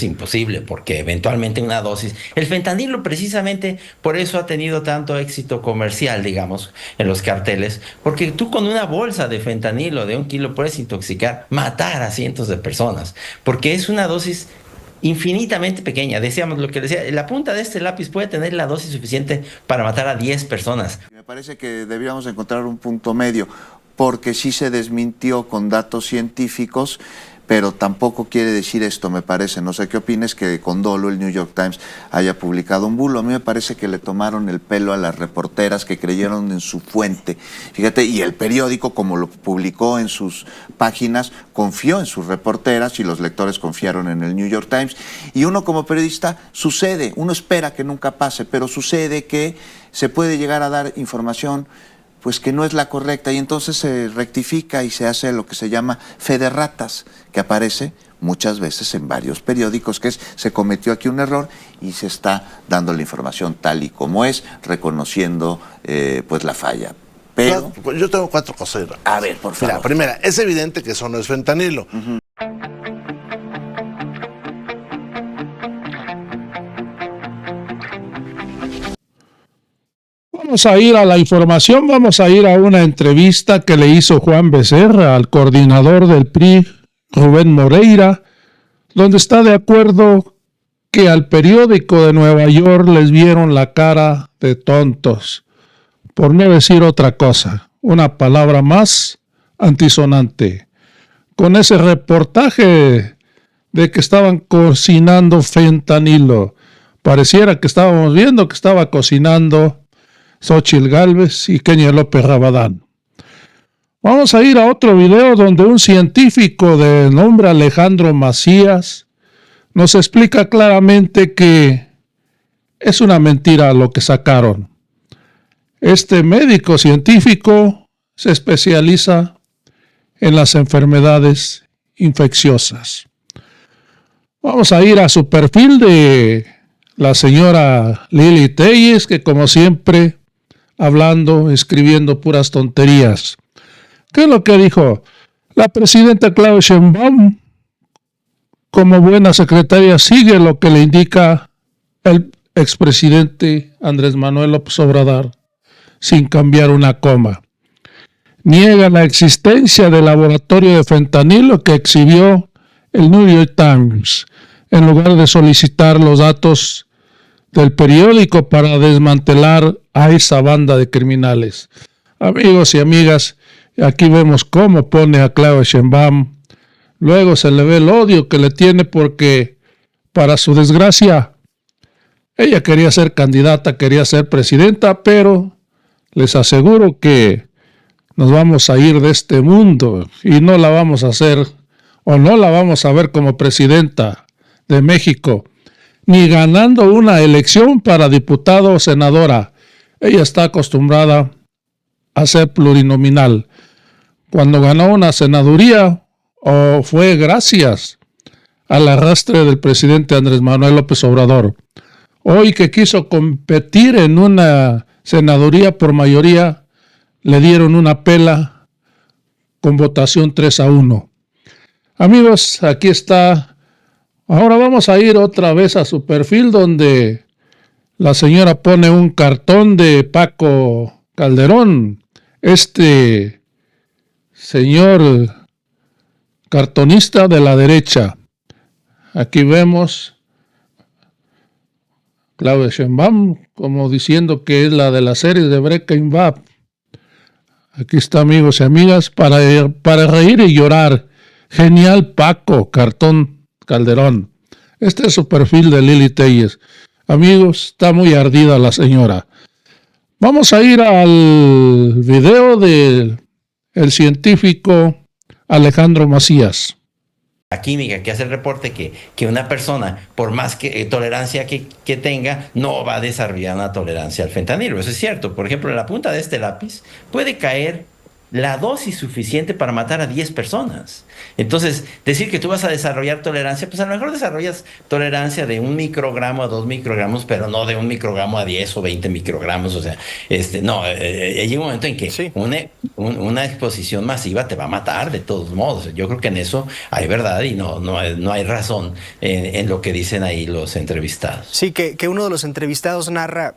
Es imposible porque eventualmente una dosis, el fentanilo precisamente por eso ha tenido tanto éxito comercial, digamos, en los carteles, porque tú con una bolsa de fentanilo de 1 kilo puedes intoxicar, matar a cientos de personas, porque es una dosis infinitamente pequeña. Decíamos lo que decía, la punta de este lápiz puede tener la dosis suficiente para matar a 10 personas. Me parece que deberíamos encontrar un punto medio, porque sí se desmintió con datos científicos, pero tampoco quiere decir esto, me parece. No sé qué opines que con dolo el New York Times haya publicado un bulo. A mí me parece que le tomaron el pelo a las reporteras que creyeron en su fuente. Fíjate, y el periódico, como lo publicó en sus páginas, confió en sus reporteras y los lectores confiaron en el New York Times. Y uno como periodista sucede, uno espera que nunca pase, pero sucede que se puede llegar a dar información pues que no es la correcta, y entonces se rectifica y se hace lo que se llama fe de ratas, que aparece muchas veces en varios periódicos, que es, se cometió aquí un error y se está dando la información tal y como es, reconociendo pues la falla. Pero yo tengo 4 cosas. A ver, por favor. Mira, primera, es evidente que eso no es fentanilo. Vamos a ir a la información, vamos a ir a una entrevista que le hizo Juan Becerra al coordinador del PRI, Rubén Moreira, donde está de acuerdo que al periódico de Nueva York les vieron la cara de tontos, por no decir otra cosa, una palabra más antisonante. Con ese reportaje de que estaban cocinando fentanilo, pareciera que estábamos viendo que estaba cocinando Xóchitl Gálvez y Kenia López Rabadán. Vamos a ir a otro video donde un científico de nombre Alejandro Macías nos explica claramente que es una mentira lo que sacaron. Este médico científico se especializa en las enfermedades infecciosas. Vamos a ir a su perfil de la señora Lili Telles, que como siempre hablando, escribiendo puras tonterías. ¿Qué es lo que dijo? La presidenta Claudia Sheinbaum, como buena secretaria, sigue lo que le indica el expresidente Andrés Manuel López Obrador, sin cambiar una coma. Niega la existencia del laboratorio de fentanilo que exhibió el New York Times, en lugar de solicitar los datos del periódico para desmantelar a esa banda de criminales. Amigos y amigas, aquí vemos cómo pone a Claudia Sheinbaum. Luego se le ve el odio que le tiene porque, para su desgracia, ella quería ser candidata, quería ser presidenta, pero les aseguro que nos vamos a ir de este mundo y no la vamos a hacer o no la vamos a ver como presidenta de México, ni ganando una elección para diputado o senadora. Ella está acostumbrada a ser plurinominal. Cuando ganó una senaduría, fue gracias al arrastre del presidente Andrés Manuel López Obrador. Hoy que quiso competir en una senaduría por mayoría, le dieron una pela con votación 3-1. Amigos, aquí está. Ahora vamos a ir otra vez a su perfil donde la señora pone un cartón de Paco Calderón, este señor cartonista de la derecha. Aquí vemos Claudia Sheinbaum como diciendo que es la de la serie de Breaking Bad. Aquí está, amigos y amigas, para reír y llorar. Genial Paco, cartón Calderón. Este es su perfil de Lili Telles. Amigos, está muy ardida la señora. Vamos a ir al video del científico Alejandro Macías. La química que hace el reporte que una persona, por más que tolerancia que tenga, no va a desarrollar una tolerancia al fentanilo. Eso es cierto. Por ejemplo, en la punta de este lápiz puede caer la dosis suficiente para matar a 10 personas. Entonces, decir que tú vas a desarrollar tolerancia, pues a lo mejor desarrollas tolerancia de 1 microgramo a 2 microgramos, pero no de 1 microgramo a 10 o 20 microgramos. O sea, no, llega un momento en que Sí. una exposición masiva te va a matar de todos modos. Yo creo que en eso hay verdad y no hay razón en lo que dicen ahí los entrevistados. Sí, que uno de los entrevistados narra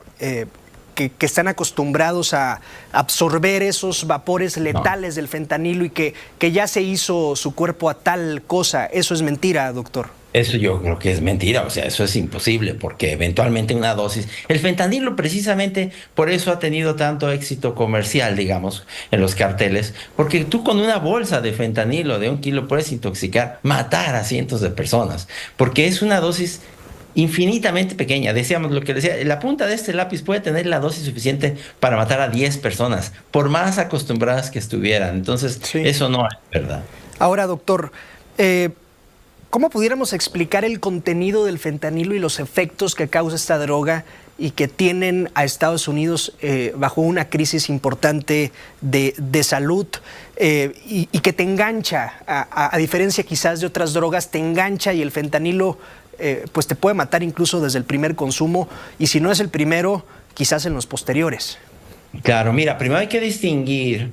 que están acostumbrados a absorber esos vapores letales del fentanilo y que ya se hizo su cuerpo a tal cosa. Eso es mentira, doctor. Eso yo creo que es mentira, o sea, eso es imposible, porque eventualmente una dosis... El fentanilo precisamente por eso ha tenido tanto éxito comercial, digamos, en los carteles, porque tú con una bolsa de fentanilo de 1 kilo puedes intoxicar, matar a cientos de personas, porque es una dosis infinitamente pequeña. Decíamos lo que decía, la punta de este lápiz puede tener la dosis suficiente para matar a 10 personas, por más acostumbradas que estuvieran. Entonces, Sí. eso no es verdad. Ahora, doctor, ¿cómo pudiéramos explicar el contenido del fentanilo y los efectos que causa esta droga y que tienen a Estados Unidos bajo una crisis importante de salud y que te engancha, a diferencia quizás de otras drogas, te engancha y el fentanilo pues te puede matar incluso desde el primer consumo y si no es el primero, quizás en los posteriores? Claro, mira, primero hay que distinguir,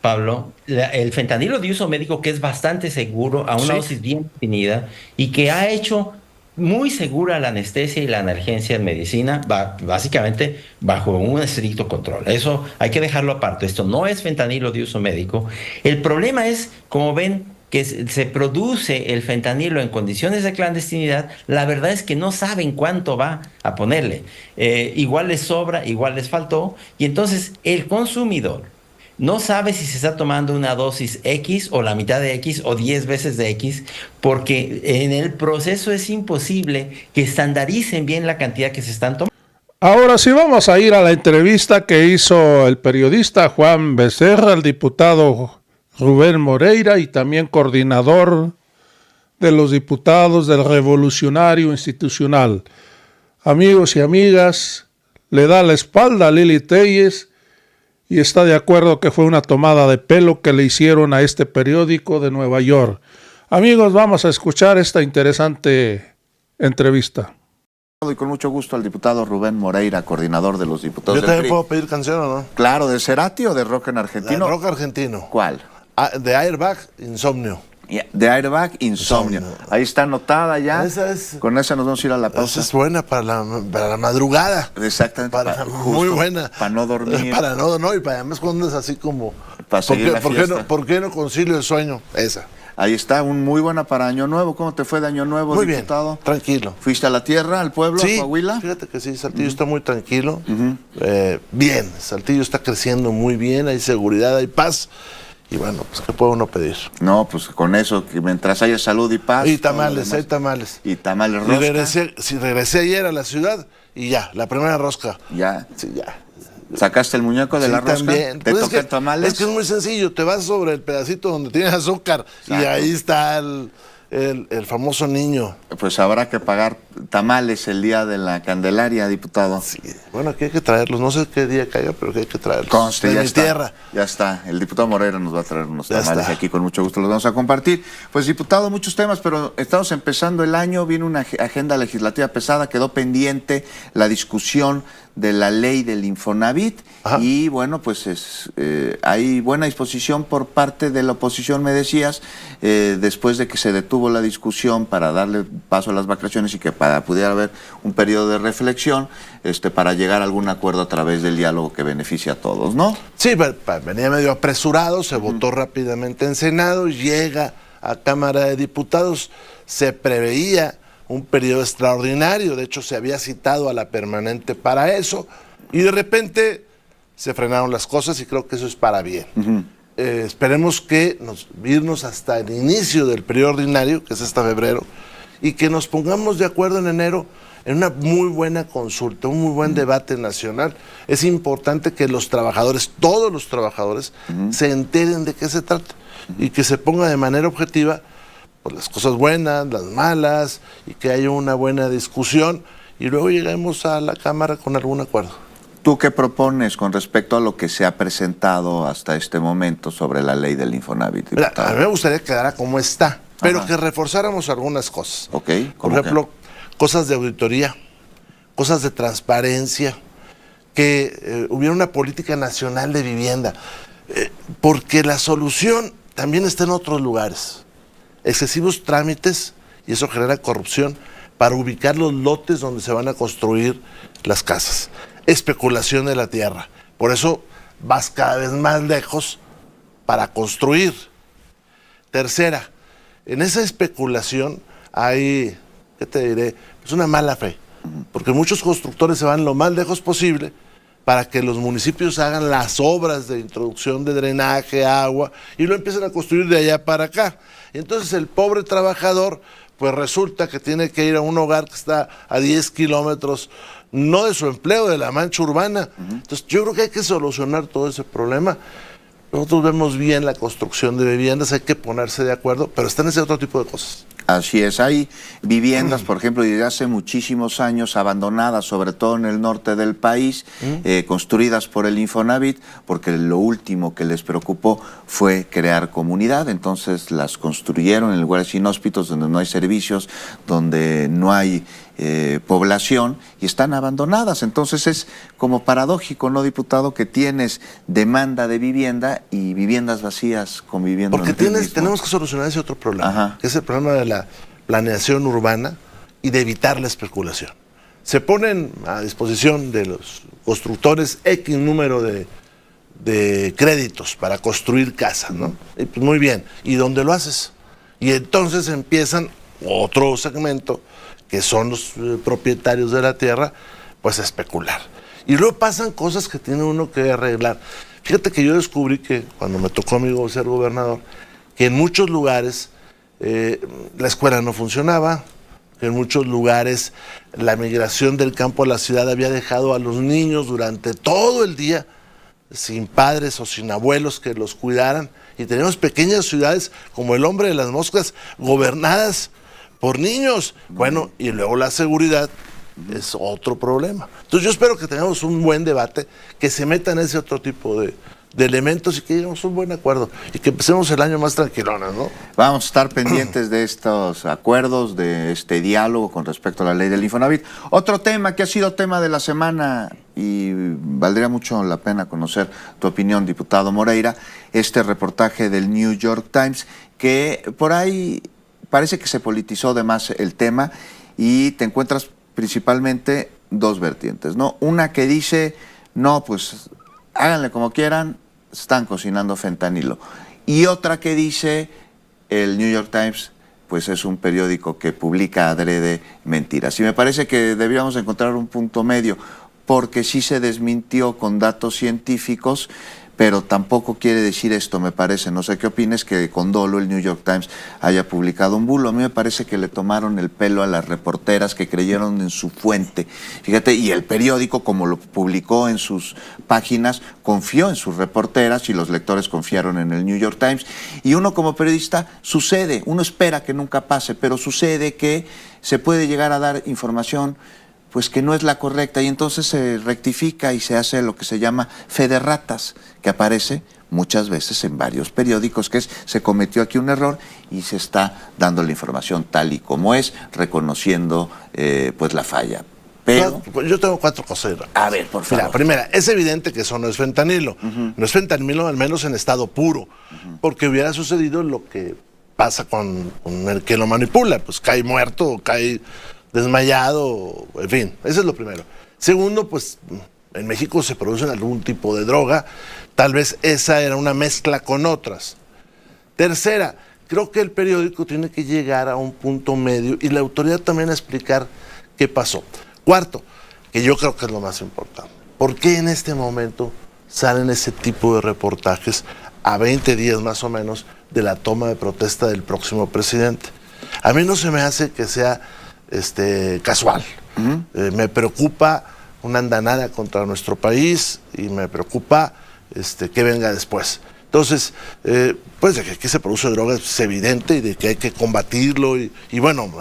Pablo, el fentanilo de uso médico, que es bastante seguro, a una Sí. dosis bien definida y que ha hecho muy segura la anestesia y la analgesia en medicina, básicamente bajo un estricto control. Eso hay que dejarlo aparte. Esto no es fentanilo de uso médico. El problema es, como ven, que se produce el fentanilo en condiciones de clandestinidad. La verdad es que no saben cuánto va a ponerle. Igual les sobra, igual les faltó, y entonces el consumidor no sabe si se está tomando una dosis X o la mitad de X o 10 veces de X, porque en el proceso es imposible que estandaricen bien la cantidad que se están tomando. Ahora sí vamos a ir a la entrevista que hizo el periodista Juan Becerra al diputado Rubén Moreira y también coordinador de los diputados del Revolucionario Institucional. Amigos y amigas, le da la espalda a Lili Téllez y está de acuerdo que fue una tomada de pelo que le hicieron a este periódico de Nueva York. Amigos, vamos a escuchar esta interesante entrevista. Y con mucho gusto al diputado Rubén Moreira, coordinador de los diputados Yo del también PRI. puedo pedir canción, ¿o no? Claro, ¿de Cerati o de rock en De argentino? rock argentino. ¿Cuál? De Airbag, Insomnio. De Airbag, Insomnio. Insomnio. Ahí está anotada ya. Esa es- Con esa nos vamos a ir a la Esa pausa. es buena para la madrugada. Exactamente. Muy buena. Para no dormir. Para no, y para además cuando es así como... Para seguir la fiesta. ¿Por qué no concilio el sueño? Esa. Ahí está, muy buena para Año Nuevo. ¿Cómo te fue de Año Nuevo, Muy diputado? bien, tranquilo. ¿Fuiste a la tierra, al pueblo, Sí, a Coahuila? fíjate que sí, Saltillo está muy tranquilo. Bien, Saltillo está creciendo muy bien, hay seguridad, hay paz. Y bueno, pues ¿qué puede uno pedir? No, pues con eso, que mientras haya salud y paz. Y todo lo tamales, demás. hay tamales. Y tamales Y rosca. regresé ayer a la ciudad y ya, la primera rosca. Ya. Sí, ya. ¿Sacaste el muñeco de Sí, la rosca? también. ¿Te Pues toca el tamales? es que es muy sencillo, te vas sobre el pedacito donde tiene azúcar y Exacto. ahí está el famoso niño. Pues habrá que pagar tamales el día de la Candelaria, diputado. Sí. Bueno, aquí hay que traerlos, no sé qué día caiga, pero aquí hay que traerlos. Conste, de ya mi está. tierra. Ya está. El diputado Moreira nos va a traer unos Ya tamales está. aquí con mucho gusto. Los vamos a compartir. Pues, diputado, muchos temas, pero estamos empezando el año. Viene una agenda legislativa pesada. Quedó pendiente la discusión de la ley del Infonavit. Ajá. Y bueno, pues hay buena disposición por parte de la oposición, me decías, después de que se detuvo la discusión para darle paso a las vacaciones y que pudiera haber un periodo de reflexión, para llegar a algún acuerdo a través del diálogo que beneficie a todos, ¿no? Sí, venía medio apresurado, se votó rápidamente en Senado, llega a Cámara de Diputados, se preveía un periodo extraordinario, de hecho se había citado a la permanente para eso, y de repente se frenaron las cosas y creo que eso es para bien. Esperemos que irnos hasta el inicio del periodo ordinario, que es hasta febrero, y que nos pongamos de acuerdo en enero en una muy buena consulta, un muy buen debate nacional. Es importante que los trabajadores, todos los trabajadores, se enteren de qué se trata y que se ponga de manera objetiva pues, las cosas buenas, las malas, y que haya una buena discusión y luego lleguemos a la Cámara con algún acuerdo. ¿Tú qué propones con respecto a lo que se ha presentado hasta este momento sobre la ley del Infonavit? Mira, a mí me gustaría que quedara como está, pero Ajá. que reforzáramos algunas cosas. Ok, Por ¿cómo ejemplo, cosas de auditoría, cosas de transparencia, que hubiera una política nacional de vivienda, porque la solución también está en otros lugares. Excesivos trámites, y eso genera corrupción, para ubicar los lotes donde se van a construir las casas. Especulación de la tierra. Por eso vas cada vez más lejos para construir. Tercera, en esa especulación hay, ¿qué te diré? Es una mala fe, porque muchos constructores se van lo más lejos posible para que los municipios hagan las obras de introducción de drenaje, agua, y lo empiezan a construir de allá para acá. Y entonces el pobre trabajador, pues resulta que tiene que ir a un hogar que está a 10 kilómetros, no de su empleo, de la mancha urbana. Entonces yo creo que hay que solucionar todo ese problema. Nosotros vemos bien la construcción de viviendas, hay que ponerse de acuerdo, pero están ese otro tipo de cosas. Así es, hay viviendas, por ejemplo, desde hace muchísimos años abandonadas, sobre todo en el norte del país, construidas por el Infonavit, porque lo último que les preocupó fue crear comunidad, entonces las construyeron en lugares inhóspitos donde no hay servicios, donde no hay población y están abandonadas. Entonces es como paradójico, ¿no, diputado? Que tienes demanda de vivienda y viviendas vacías conviviendo. Porque tenemos que solucionar ese otro problema, Ajá. que es el problema de la planeación urbana y de evitar la especulación. Se ponen a disposición de los constructores X número de créditos para construir casas, ¿no? Y pues muy bien, ¿y dónde lo haces? Y entonces empiezan otro segmento, que son los propietarios de la tierra, pues a especular. Y luego pasan cosas que tiene uno que arreglar. Fíjate que yo descubrí que cuando me tocó a mí ser gobernador, que en muchos lugares la escuela no funcionaba, que en muchos lugares la migración del campo a la ciudad había dejado a los niños durante todo el día sin padres o sin abuelos que los cuidaran, y tenemos pequeñas ciudades como el Hombre de las Moscas gobernadas por niños. Bueno, y luego la seguridad es otro problema. Entonces yo espero que tengamos un buen debate, que se metan ese otro tipo de elementos y que lleguemos a un buen acuerdo y que empecemos el año más tranquilones, ¿no? Vamos a estar pendientes de estos acuerdos, de este diálogo con respecto a la ley del Infonavit. Otro tema que ha sido tema de la semana y valdría mucho la pena conocer tu opinión, diputado Moreira, este reportaje del New York Times, que por ahí parece que se politizó de más el tema y te encuentras principalmente dos vertientes, ¿no? Una que dice, no, pues háganle como quieran, están cocinando fentanilo. Y otra que dice, el New York Times, pues es un periódico que publica adrede mentiras. Y me parece que deberíamos encontrar un punto medio, porque sí se desmintió con datos científicos, pero tampoco quiere decir esto, me parece. No sé qué opines que con dolo el New York Times haya publicado un bulo. A mí me parece que le tomaron el pelo a las reporteras que creyeron en su fuente. Fíjate, y el periódico, como lo publicó en sus páginas, confió en sus reporteras y los lectores confiaron en el New York Times. Y uno como periodista sucede, uno espera que nunca pase, pero sucede que se puede llegar a dar información pues que no es la correcta, y entonces se rectifica y se hace lo que se llama fe de ratas, que aparece muchas veces en varios periódicos, que es, se cometió aquí un error y se está dando la información tal y como es, reconociendo pues la falla. Pero yo tengo cuatro cosas. A ver, por favor. Mira, primera, es evidente que eso no es fentanilo. No es fentanilo, al menos en estado puro, porque hubiera sucedido lo que pasa con el que lo manipula, pues cae muerto o cae desmayado, en fin, eso es lo primero. Segundo, pues en México se produce algún tipo de droga, tal vez esa era una mezcla con otras. Tercera, creo que el periódico tiene que llegar a un punto medio y la autoridad también a explicar qué pasó. Cuarto, que yo creo que es lo más importante, ¿por qué en este momento salen ese tipo de reportajes a 20 días más o menos de la toma de protesta del próximo presidente? A mí no se me hace que sea casual. Me preocupa una andanada contra nuestro país y me preocupa que venga después. Entonces, pues de que aquí se produce droga es evidente y de que hay que combatirlo y bueno,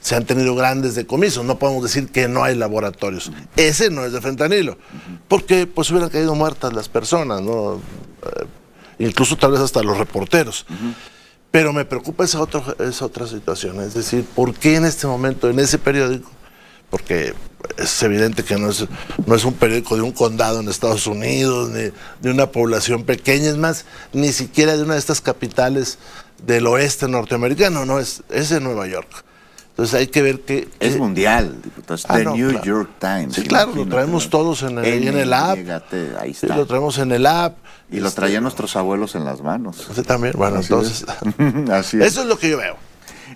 se han tenido grandes decomisos, no podemos decir que no hay laboratorios. Ese no es de fentanilo, porque pues hubieran caído muertas las personas, ¿no? Incluso tal vez hasta los reporteros. Pero me preocupa esa otra situación, es decir, ¿por qué en este momento, en ese periódico? Porque es evidente que no es un periódico de un condado en Estados Unidos, ni de una población pequeña, es más, ni siquiera de una de estas capitales del oeste norteamericano, no, es de Nueva York. Entonces hay que ver que... Es mundial, diputado, es The New York Times. Sí, claro, lo traemos todos en el app. Ahí Sí, está. lo traemos en el app. Y lo traían nuestros abuelos en las manos. Usted también, bueno, Así entonces... es. Así es. Eso es lo que yo veo.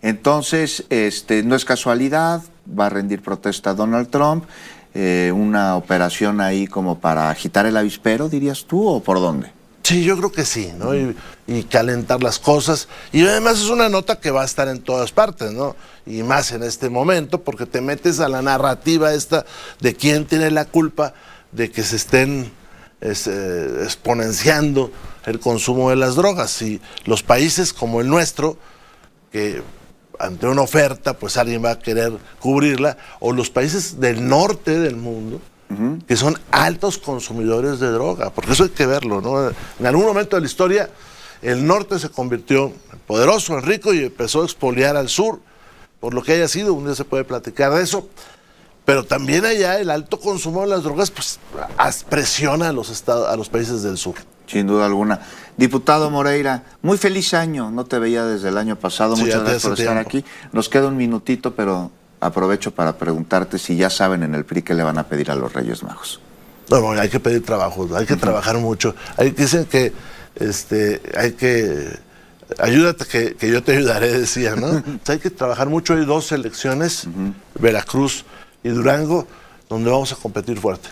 Entonces, no es casualidad, va a rendir protesta Donald Trump, una operación ahí como para agitar el avispero, dirías tú, ¿o por dónde? Sí, yo creo que sí, ¿no? Y calentar las cosas. Y además es una nota que va a estar en todas partes, ¿no? Y más en este momento, porque te metes a la narrativa esta de quién tiene la culpa de que se estén exponenciando el consumo de las drogas. Y los países como el nuestro, que ante una oferta, pues alguien va a querer cubrirla, o los países del norte del mundo, que son altos consumidores de droga, porque eso hay que verlo, ¿no? En algún momento de la historia, el norte se convirtió en poderoso, en rico, y empezó a expoliar al sur, por lo que haya sido, un día se puede platicar de eso, pero también allá el alto consumo de las drogas, pues, presiona a los países del sur. Sin duda alguna. Diputado Moreira, muy feliz año, no te veía desde el año pasado, Sí, muchas ya gracias por estar aquí. Nos queda un minutito, pero aprovecho para preguntarte si ya saben en el PRI qué le van a pedir a los Reyes Magos. No, bueno, hay que pedir trabajo, hay que trabajar mucho. Dicen que hay que... Ayúdate que yo te ayudaré, decía, ¿no? Entonces hay que trabajar mucho. Hay 2 elecciones, Veracruz y Durango, donde vamos a competir fuerte.